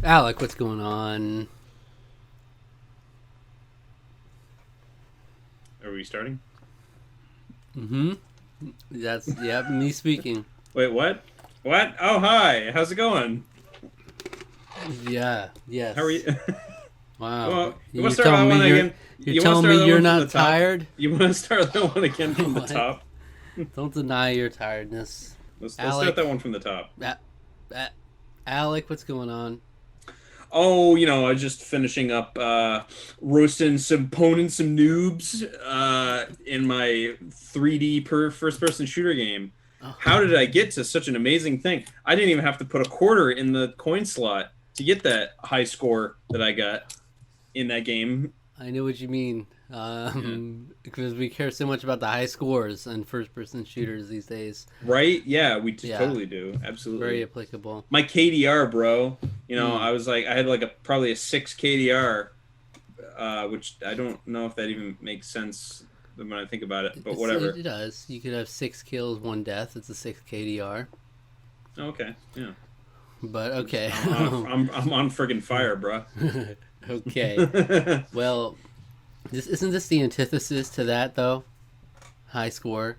Alec, what's going on? Are we starting? Mm-hmm. Me speaking. Wait, what? What? Oh, hi. How's it going? Yeah, How are yes. you? Wow. Well, you want You're to start telling that me one you're again? you're You want to telling me start that you're one from the not top? tired? You want to start that one again from the What? top? Don't deny your tiredness. Let's start Alec, that one from the top. A- A- Alec, what's going on? Oh, I was just finishing up roasting some opponents, some noobs in my 3D per first person shooter game. Oh, How did I get to such an amazing thing? I didn't even have to put a quarter in the coin slot to get that high score that I got in that game. I know what you mean. Yeah. Because we care so much about the high scores in first-person shooters these days. Right? Yeah, we Yeah, totally do. very Absolutely. applicable. My KDR, bro. Hmm. I was like, I had like probably a 6 KDR, which I don't know if that even makes sense when I think about it, but It whatever. does. You could have 6 kills, 1 death. It's a 6 KDR. Okay, yeah. But okay. I'm on friggin' fire, bro. Okay. Well, isn't this the antithesis to that though? High score.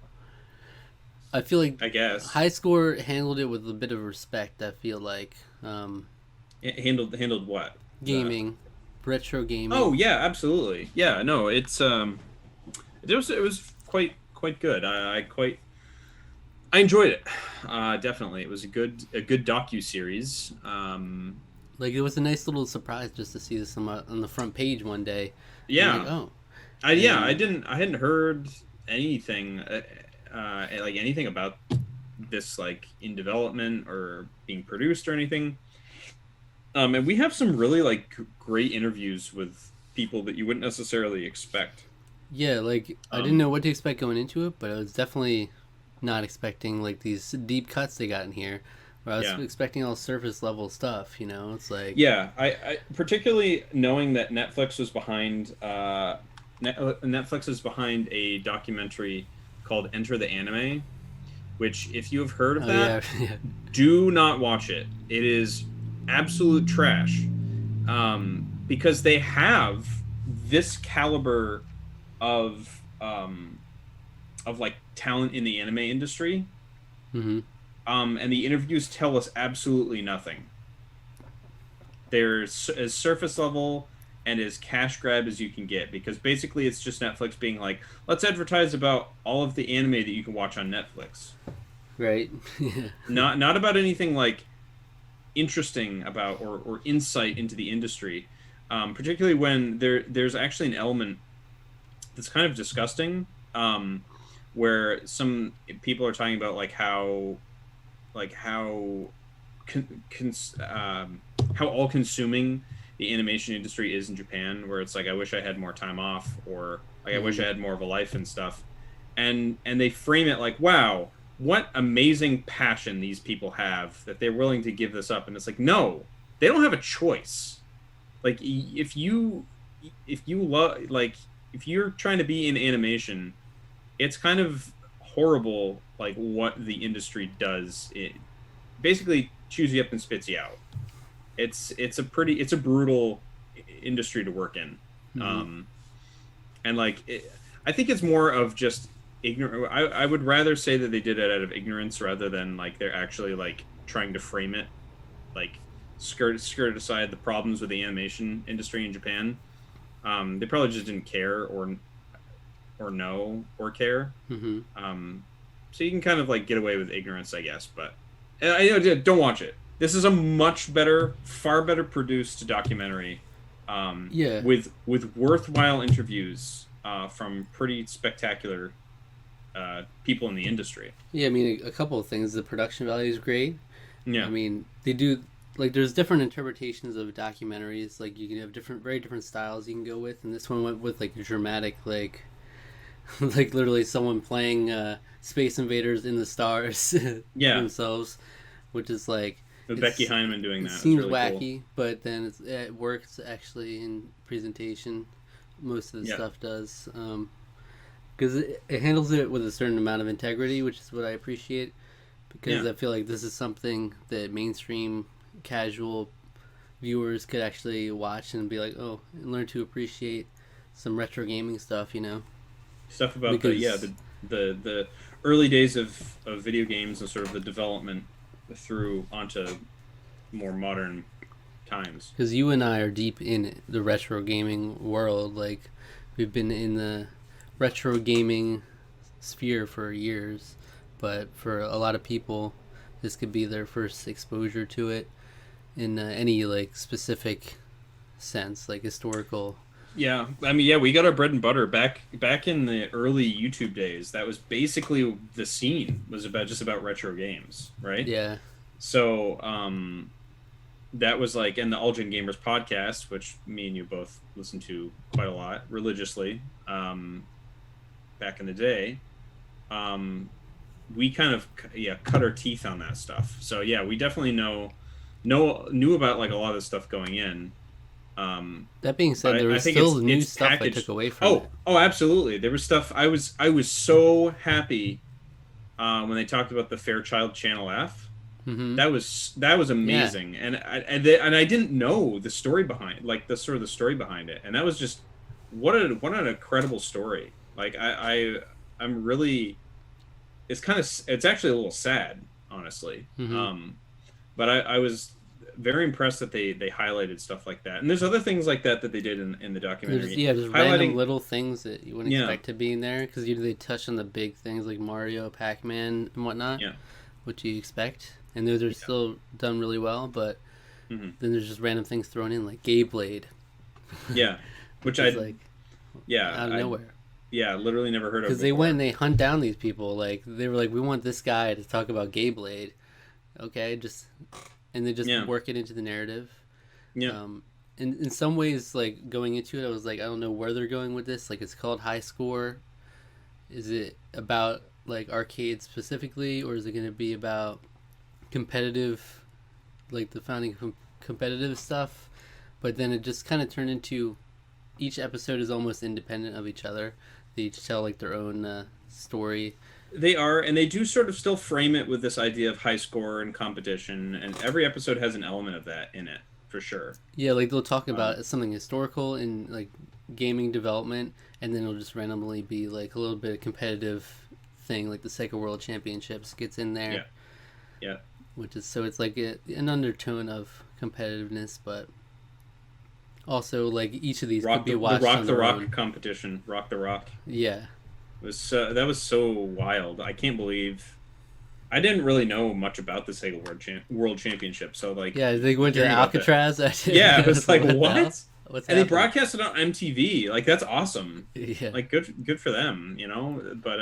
I feel like I guess high score handled it with a bit of respect. I feel like it handled what the. gaming, retro Oh gaming. yeah, absolutely. Yeah, no, it was quite good. I enjoyed it. Definitely, it was a good docu series. Like it was a nice little surprise just to see this on the front page one day. I'm like, Yeah, oh, I and hadn't heard anything like anything about this like in development or being produced or anything. And we have some really like great interviews with people that you wouldn't necessarily expect. yeah, like I didn't Um, know what to expect going into it, but I was definitely not expecting like these deep cuts they got in here. Where I was yeah, expecting all surface level stuff. It's like, yeah. I particularly knowing that Netflix is behind a documentary called Enter the Anime, which if you have heard of oh that, yeah, yeah. do not watch it. It is absolute trash. Because they have this caliber of like talent in the anime industry, Mm-hmm. and the interviews tell us absolutely nothing. They're as surface level and as cash grab as you can get because basically it's just Netflix being like, let's advertise about all of the anime that you can watch on Netflix. Right. Yeah. Not about anything like interesting about or insight into the industry, particularly when there's actually an element that's kind of disgusting, where some people are talking about like con, cons, how all consuming the animation industry is in Japan, where it's like I wish I had more time off or like I wish Mm-hmm. I had more of a life and stuff, and they frame it like wow, what amazing passion these people have that they're willing to give this up, and it's like no, they don't have a choice. Like if you love like if you're trying to be in animation, it's kind of horrible like what the industry does. It basically chews you up and spits you out. It's a brutal industry to work in. Mm-hmm. um and like I think it's more of just ignorant. I would rather say that they did it out of ignorance rather than like they're actually like trying to frame it like skirt aside the problems with the animation industry in Japan. They probably just didn't care or know or care. Mm-hmm. Um, so you can kind of like get away with ignorance, I guess. But I know don't watch it. This is a much better, far better produced documentary, Yeah. with worthwhile interviews from pretty spectacular people in the industry. Yeah. I mean, a couple of things. The production value is great. I Yeah, mean, they do like there's different interpretations of documentaries. Like you can have very different styles you can go with, and this one went with like dramatic, like like literally someone playing Space Invaders in the stars yeah. themselves, which is like With Becky it's Hyneman doing it that, it's seems really cool. wacky, but then it works actually in presentation. Most of the Yeah, stuff does because it handles it with a certain amount of integrity, which is what I appreciate. Because yeah, I feel like this is something that mainstream casual viewers could actually watch and be like, oh, and learn to appreciate some retro gaming stuff, you know? Stuff about Because the early days of video games and sort of the development through onto more modern times. because you and I are deep in the retro gaming world. Like, we've been in the retro gaming sphere for years, but for a lot of people, this could be their first exposure to it in any like specific sense, like historical. Yeah, I mean, yeah, we got our bread and butter back in the early YouTube days. That was basically the scene was about just about retro games, right? Yeah, So, that was like, and the All Gen Gamers podcast, which me and you both listened to quite a lot religiously, back in the day. We kind of cut our teeth on that stuff. So yeah, we definitely knew about like a lot of the stuff going in. that being said, But there I was think still new it's stuff packaged. I took away from it. Oh, absolutely. There was stuff I was so happy when they talked about the Fairchild Channel F. Mm-hmm. That was amazing, and I didn't know the story behind like the story behind it, and that was just what an incredible story. Like I'm really it's actually a little sad, honestly. Mm-hmm. But I was very impressed that they highlighted stuff like that, and there's other things like that that they did in the documentary, There's random highlighting. little things that you wouldn't Yeah, expect to be in there because usually they touch on the big things like Mario, Pac-Man, and whatnot, yeah, what you expect, and those are yeah. still done really well. But Hmm. then there's just random things thrown in like Gay Blade, Yeah, which which is like out of I nowhere. literally never heard of Because they before. went and they hunt down these people. Like they were like, we want this guy to talk about Gay Blade. Okay, just and they just Yeah, work it into the narrative. yeah, In some ways, like going into it, I was like, I don't know where they're going with this. Like, it's called High Score. Is it about like arcades specifically, or is it going to be about competitive, like the founding competitive stuff? But then it just kind of turned into each episode is almost independent of each other. They each tell like their own story. they are, and they do sort of still frame it with this idea of high score and competition, and every episode has an element of that in it for sure. Yeah, like they'll talk Um, about something historical in like gaming development, and then it'll just randomly be like a little bit of competitive thing, like the Sega World Championships gets in yeah, there, yeah, which is so it's like an undertone of competitiveness, but also like each of these could be watched on the their rock own. competition, rock the rock Yeah, was that was so wild. I can't believe I didn't really know much about the Sega World Championship, so like yeah, they went to hearing about that, Alcatraz. I yeah, it was like what the hell? what? What's And they happening? broadcast it on MTV. Like that's awesome. Yeah, Like good for them, you know. But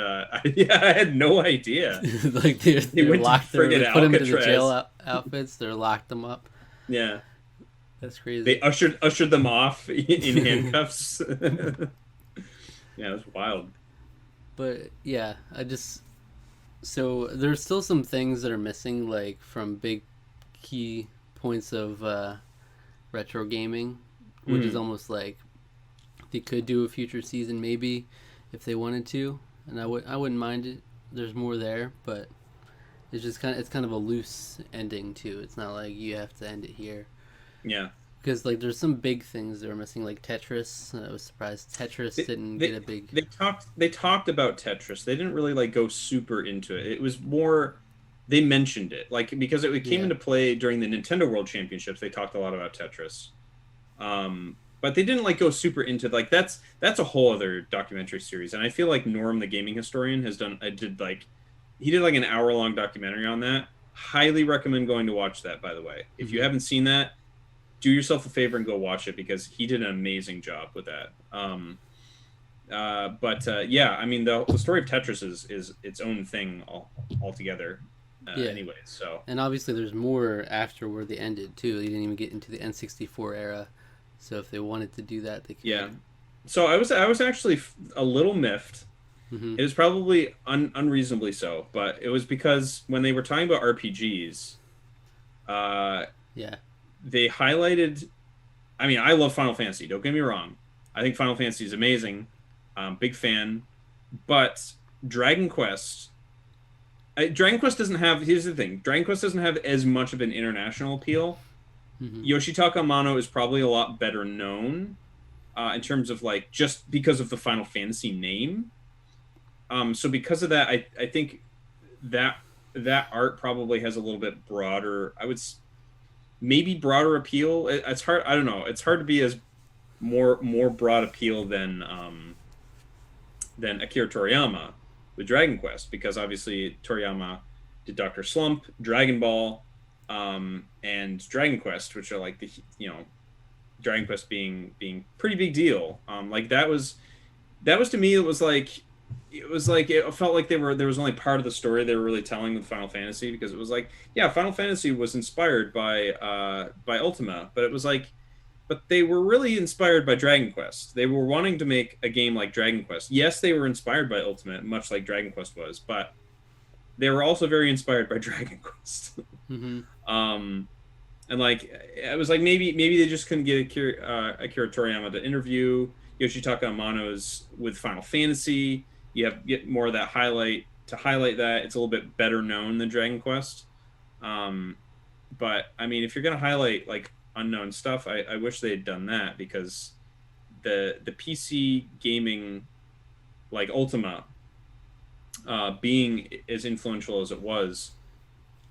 yeah, I had no idea like they they're went to locked. They friggin' put them into the jail Alcatraz. outfits. They're locked them up. Yeah, That's they crazy. ushered them off in handcuffs. Yeah, it was wild. But yeah, I just so there's still some things that are missing, like from big key points of retro gaming, which is Mhm. almost like they could do a future season maybe if they wanted to, and I wouldn't mind it. There's more there, but it's kind of a loose ending too. It's not like you have to end it here Yeah. because like there's some big things that are missing, like Tetris. I was surprised Tetris They, didn't get they a big. they talked about Tetris. They didn't really like go super into it. It was more they mentioned it like because it came Yeah. into play during the Nintendo World Championships. They talked a lot about Tetris. But they didn't like go super into like that's a whole other documentary series. And I feel like Norm, the gaming historian, has done I did like he did like an hour-long documentary on that. Highly recommend going to watch that, by the way. If you Mhm. haven't seen that, do yourself a favor and go watch it because he did an amazing job with that. But yeah, I mean the story of Tetris is its own thing altogether. Yeah. Anyways, so And obviously, there's more after where they ended too. They didn't even get into the N64 era, so if they wanted to do that, they yeah, could. so I was actually a little miffed. Hmm. It was probably unreasonably so, but it was because when they were talking about RPGs, uh, Yeah, they highlighted. I mean, I love Final Fantasy. Don't get me wrong. I think Final Fantasy is amazing. Big fan, but Dragon Quest. Dragon Quest doesn't have. Here's the thing: Dragon Quest doesn't have as much of an international appeal Hmm. Yoshitaka Amano is probably a lot better known in terms of like just because of the Final Fantasy name. So because of that, I think that that art probably has a little bit broader. Maybe broader appeal. It's hard. I don't know. It's hard to be as more broad appeal than Akira Toriyama with Dragon Quest, because obviously Toriyama did Doctor Slump, Dragon Ball, and Dragon Quest, which are like the Dragon Quest being pretty big deal. Like that was to me, it felt like there was only part of the story they were really telling with Final Fantasy, because it was like, yeah, Final Fantasy was inspired by Ultima, but it was like, but they were really inspired by Dragon Quest. They were wanting to make a game like Dragon Quest. Yes, they were inspired by Ultimate, much like Dragon Quest was, but they were also very inspired by Dragon Quest. Hmm. um, and like, I was like, maybe they just couldn't get Akira Toriyama to interview Yoshitaka Amano's with Final Fantasy. You have get more of that highlight that it's a little bit better known than Dragon Quest. Um, but I mean, if you're gonna highlight like unknown stuff, I wish they had done that, because the PC gaming, like Ultima, being as influential as it was,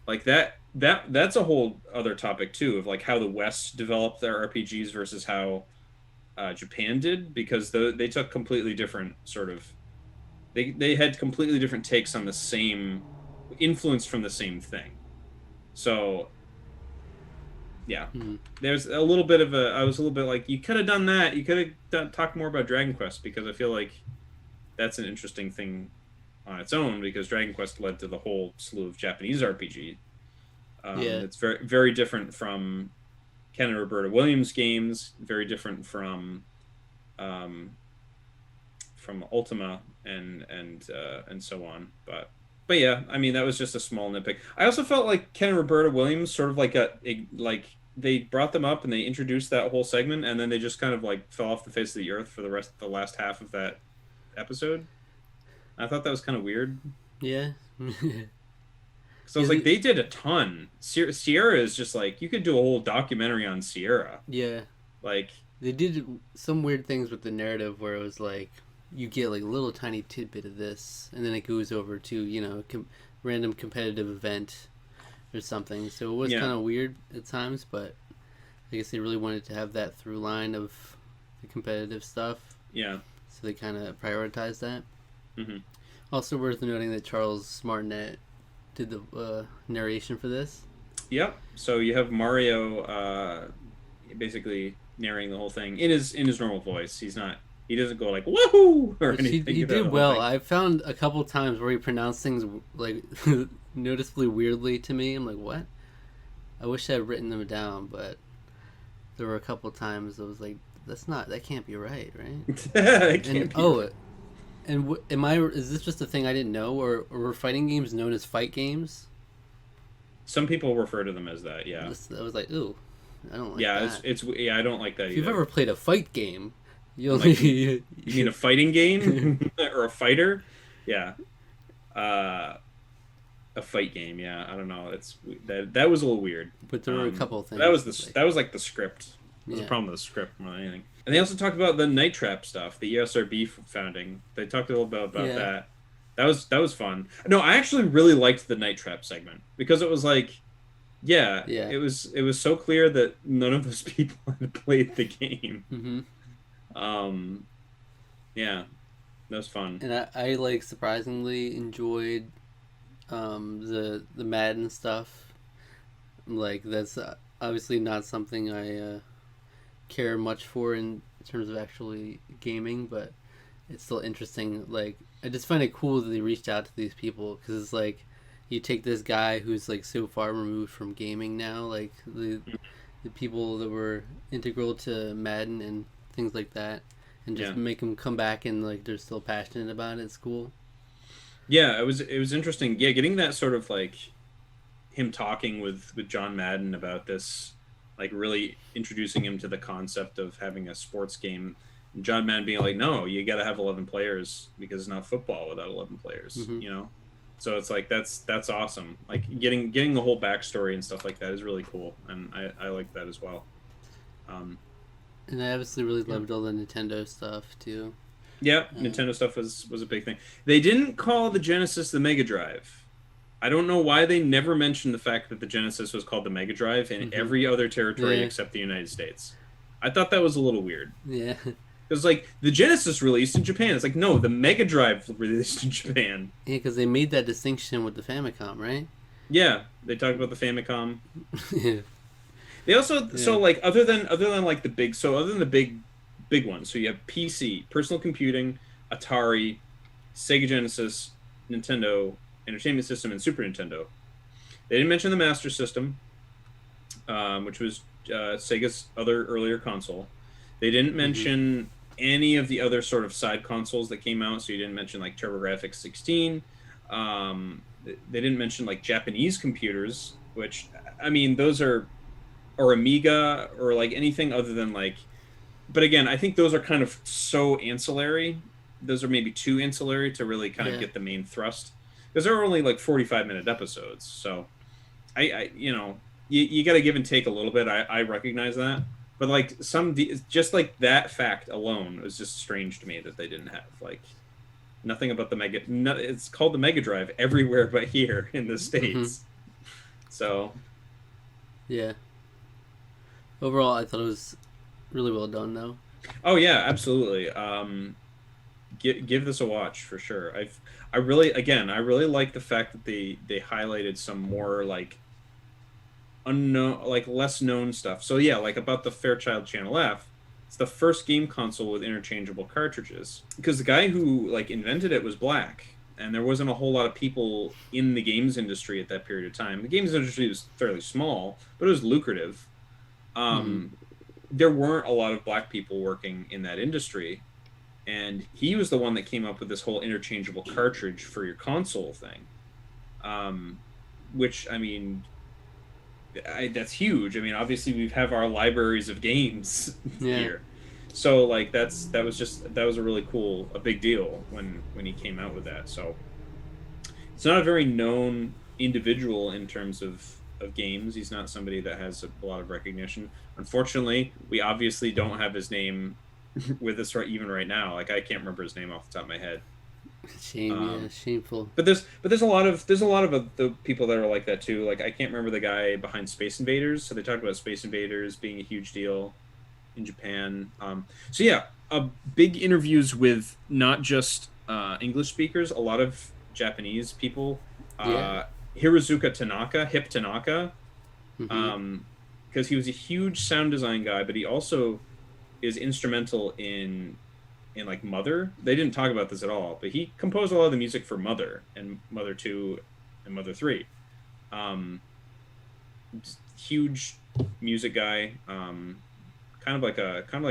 like that's a whole other topic too, of like how the West developed their RPGs versus how Japan did, because they took completely different sort of they had completely different takes on the same influence from the same thing. So yeah, Hmm. there's a little bit of a I was a little bit like, you could have done that, you could have talked more about Dragon Quest, because I feel like that's an interesting thing on its own, because Dragon Quest led to the whole slew of Japanese RPG. Yeah. It's very very different from Ken and Roberta Williams games, very different um, from Ultima and so on. But yeah, I mean, that was just a small nitpick. I also felt like Ken and Roberta Williams sort of like like they brought them up and they introduced that whole segment, and then they just kind of like fell off the face of the earth for the last half of that episode. I thought that was kind of weird, Yeah. because I was Is like, it? they did a ton. Sierra is just like, you could do a whole documentary on Sierra. Yeah. Like, They did some weird things with the narrative where it was like you get like a little tiny tidbit of this, and then it goes over to random competitive event or something. So it was yeah, kind of weird at times, but I guess they really wanted to have that through line of the competitive stuff, yeah. so they kind of prioritized that. Hmm. Also worth noting that Charles Martinet did the narration for this. Yep. So you have Mario basically narrating the whole thing in his normal voice. He doesn't go like woohoo or Which anything he throughout did the whole well. thing. I found a couple times where he pronounced things like noticeably weirdly to me. I'm like, what? I wish I had written them down, but there were a couple times I was like, that can't be right, right? It And can't be oh, right. and is this just a thing I didn't know, or were fighting games known as fight games? Some people refer to them as that. Yeah. I was like, ooh, I don't like Yeah. that. It's yeah. I don't like that If you've either. ever played a fight game, you'll Like, you mean a fighting game or a fighter? Yeah. Uh, a fight game. Yeah. I don't know. That was a little weird. but there were a couple of That was things like, that was like the script. That was a yeah, problem with the script more than anything. And they also talked about the Night Trap stuff, the ESRB founding. They talked a little bit about yeah, that. That was fun. No, I actually really liked the Night Trap segment, because it was like, yeah, yeah. it was so clear that none of those people had played the game. Mm-hmm. Um, yeah, that was fun. And I like surprisingly enjoyed the Madden stuff. Like that's obviously not something I care much for in terms of actually gaming, but it's still interesting. Like I just find it cool that they reached out to these people, because it's like you take this guy who's like so far removed from gaming now, like the people that were integral to Madden and things like that, and just Yeah, make them come back and like they're still passionate about it. It's cool. yeah, it was interesting. Yeah, getting that sort of like him talking with John Madden about this, like really introducing him to the concept of having a sports game. And John Madden being like, no, you got to have 11 players, because it's not football without 11 players, Hmm. you know? So it's like that's awesome. Like getting the whole backstory and stuff like that is really cool, and I like that as well. Um, And I obviously really yeah. loved all the Nintendo stuff too. Yeah, Uh, Nintendo stuff was a big thing. They didn't call the Genesis the Mega Drive. I don't know why they never mentioned the fact that the Genesis was called the Mega Drive in hmm every other territory Yeah, except the United States. I thought that was a little weird. yeah, Because like the Genesis released in Japan. It's like no, the Mega Drive released in Japan. yeah, because they made that distinction with the Famicom, right? Yeah, they talked about the Famicom. yeah, They also yeah, so like other than like the big so other than the big ones. So you have PC, personal computing, Atari, Sega Genesis, Nintendo Entertainment System, and Super Nintendo. They didn't mention the Master System, which was Sega's other earlier console. They didn't hmm mention any of the other sort of side consoles that came out. So you didn't mention like TurboGrafx 16. They didn't mention like Japanese computers, which I mean those are or Amiga or like anything other than like. But again, I think those are kind of so ancillary. Those are maybe too ancillary to really kind of yeah, get the main thrust because they're only like 45-minute episodes. So I you got to give and take a little bit. I recognize that, but like just like that fact alone was just strange to me that they didn't have like nothing about the mega. No, it's called the Mega Drive everywhere but here in the hmm states. So yeah. Overall, I thought it was really well done, though. oh yeah, absolutely. Give this a watch for sure. I really like the fact that they highlighted some more like unknown, like less known stuff. So yeah, like about the Fairchild Channel F, it's the first game console with interchangeable cartridges because the guy who like invented it was black, and there wasn't a whole lot of people in the games industry at that period of time. The games industry was fairly small, but it was lucrative. hmm Um, there weren't a lot of black people working in that industry, and he was the one that came up with this whole interchangeable cartridge for your console thing. Um, which I mean that's huge. I mean, obviously we have our libraries of games Yeah, here, so like that was a really cool, a big deal when he came out with that. So it's not a very known individual in terms of games. He's not somebody that has a lot of recognition. Unfortunately, we obviously don't have his name with us right now. Like I can't remember his name off the top of my head. shame. Yeah, Um, shameful. but there's a lot of the people that are like that too. Like I can't remember the guy behind Space Invaders. So they talked about Space Invaders being a huge deal in Japan. So yeah, big interviews with not just English speakers, a lot of Japanese people. Yeah. Uh, Hirozuka Tanaka, Hip Tanaka, hmm um, because he was a huge sound design guy, but he also is instrumental in like Mother. They didn't talk about this at all, but he composed a lot of the music for Mother and Mother 2 and Mother 3. Um, huge music guy. Kind of like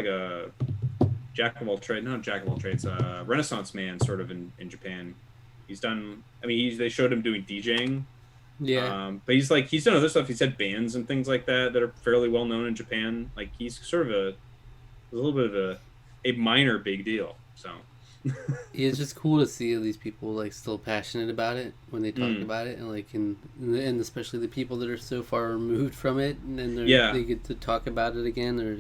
a jack of all trades, not jack of all trades, Renaissance man sort of in Japan. He's done. I mean, they showed him doing DJing, Yeah. but he's done other stuff. He's had bands and things like that are fairly well known in Japan. Like he's sort of a little bit of a minor big deal. So, It's just cool to see these people like still passionate about it when they talk mm, about it, and like and especially the people that are so far removed from it, and then yeah, they get to talk about it again. They're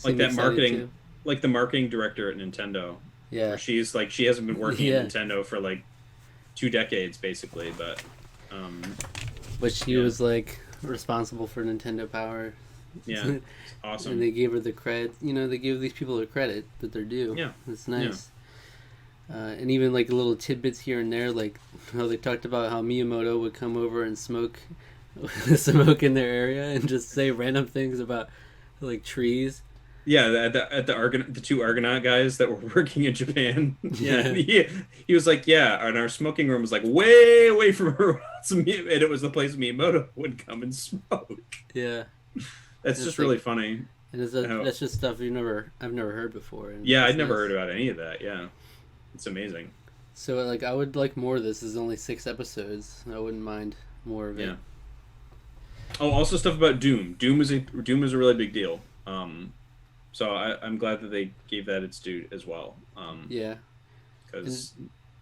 like seem that excited marketing, too. like the marketing director at Nintendo, where Yeah, she's like she hasn't been working at yeah. Nintendo for like 2 decades basically, but um, But she yeah, was like responsible for Nintendo Power, yeah, and it's awesome. they gave her the credit. You know, they give these people the credit that they're due. Yeah, It's yeah, nice. And even like little tidbits here and there, like how they talked about how Miyamoto would come over and smoke, smoke in their area and just say random things about like trees. yeah. The two Argonaut guys that were working in Japan, yeah, Yeah, he was like, yeah, and our smoking room was like way away from her house, and it was the place Miyamoto would come and smoke. yeah. That's And it's just like, really funny. and How, that's just stuff I've never heard before, and yeah, it's I'd never heard nice. about any of that. Yeah, it's amazing. So like, I would like more of this. Is only 6 episodes. I wouldn't mind more of it. Yeah. Oh, also stuff about Doom. Doom is a really big deal. So I'm glad that they gave that its due as well. Yeah, and Because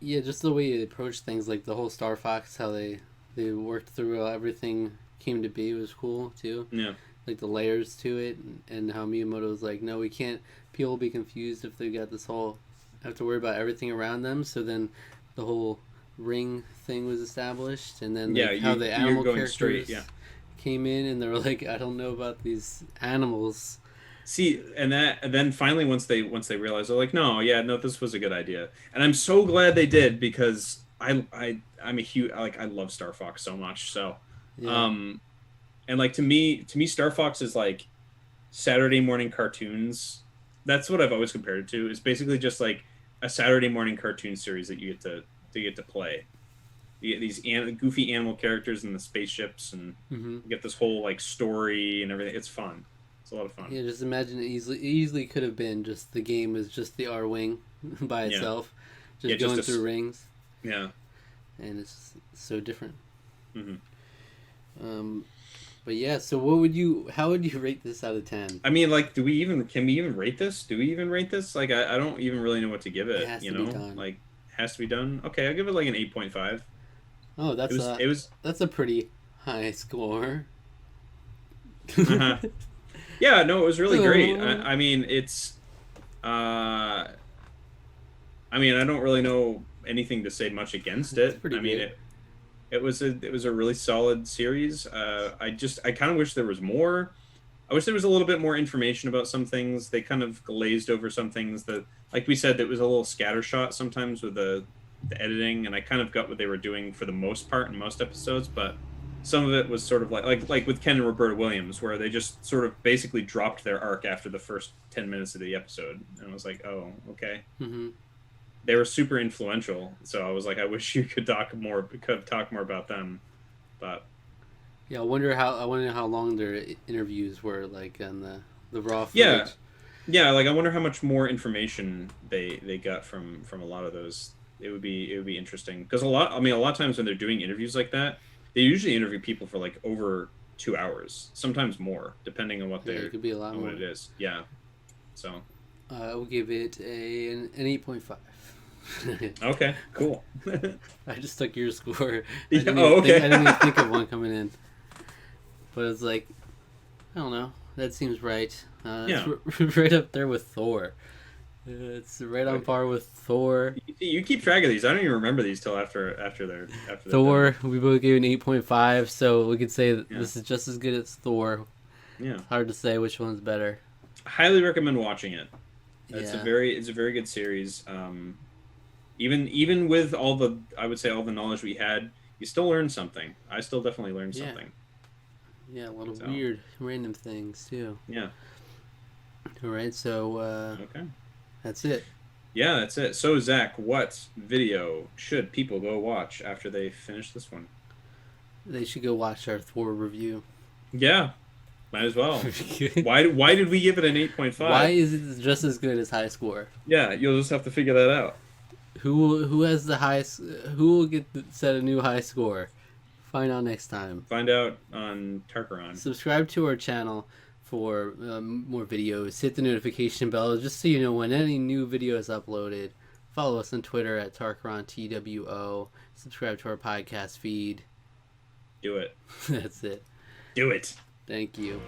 Yeah, just the way they approach things, like the whole Star Fox, how they worked through how everything came to be was cool too. Yeah. Like the layers to it, and how Miyamoto was like, no, we can't. People will be confused if they got this whole have to worry about everything around them. So then the whole ring thing was established, and then Yeah, like how the you're animal going straight. characters Yeah. came in, and they were like, I don't know about these animals. See, and then finally once they realized, they're like, no, yeah, no, this was a good idea, and I'm so glad they did because I'm a huge like I love Star Fox so much. So, Yeah, um, and like to me, Star Fox is like Saturday morning cartoons. That's what I've always compared it to. It's basically just like a Saturday morning cartoon series that you get to play. You get these goofy animal characters and the spaceships, and hmm you get this whole like story and everything. It's fun. It's a lot of fun. yeah. Just imagine it easily could have been just the game was just the R wing by Yeah, itself, yeah, just going through rings, yeah. and it's so different. Hmm. Um, but yeah, so what would you? How would you rate this out of 10? I mean, like, can we even rate this? Do we even rate this? Like, I don't even really know what to give It it. has You to be know, done. like, has to be done. Okay, I'll give it like an 8.5. Oh, It was. that's a pretty high score. Uh-huh. Yeah, no, it was really great. Oh, I mean, it's. I mean, I don't really know anything to say much against it's it. pretty I mean, good. it was a really solid series. I kind of wish there was more. I wish there was a little bit more information about some things. They kind of glazed over some things that, like we said, that was a little scattershot sometimes with the editing, and I kind of got what they were doing for the most part in most episodes, but some of it was sort of like with Ken and Roberta Williams, where they just sort of basically dropped their arc after the first 10 minutes of the episode, and I was like, oh, okay. Hmm. They were super influential, so I was like, I wish you could talk more about them, but Yeah, I wonder how long their interviews were like on the raw yeah, footage. yeah, like I wonder how much more information they got from a lot of those. It would be interesting because a lot of times when they're doing interviews like that, they usually interview people for like over 2 hours, sometimes more, depending on what Yeah, it they're could be a lot on what more. it is. Yeah, so I will give it an 8.5. okay, cool. I just took your score. Yeah, oh, I okay. didn't even think of one coming in, but it's like I don't know. That seems right. Yeah, It's right up there with Thor. It's right on par with Thor. you keep track of these. I don't even remember these till after they're done. Thor, we both gave an 8.5, so we could say that Yeah, this is just as good as Thor. yeah. Hard to say which one's better. Highly recommend watching it. Yeah. It's a very good series. Even with all the I would say all the knowledge we had, you still learn something. I still definitely learned Yeah. something. Yeah, a lot of So weird, random things, too. yeah, Alright, so okay, that's it. yeah, that's it. So Zach, what video should people go watch after they finish this one? They should go watch our Thor review. Yeah, might as well. Why did we give it an 8.5? Why is it just as good as High Score? Yeah, you'll just have to figure that out. Who has the highest? Who will set a new high score? Find out next time. Find out on Tarqaron. Subscribe to our channel for more videos. Hit the notification bell just so you know when any new video is uploaded. Follow us on Twitter at Tarqaron TWO. Subscribe to our podcast feed. Do it. That's it. Do it. Thank you.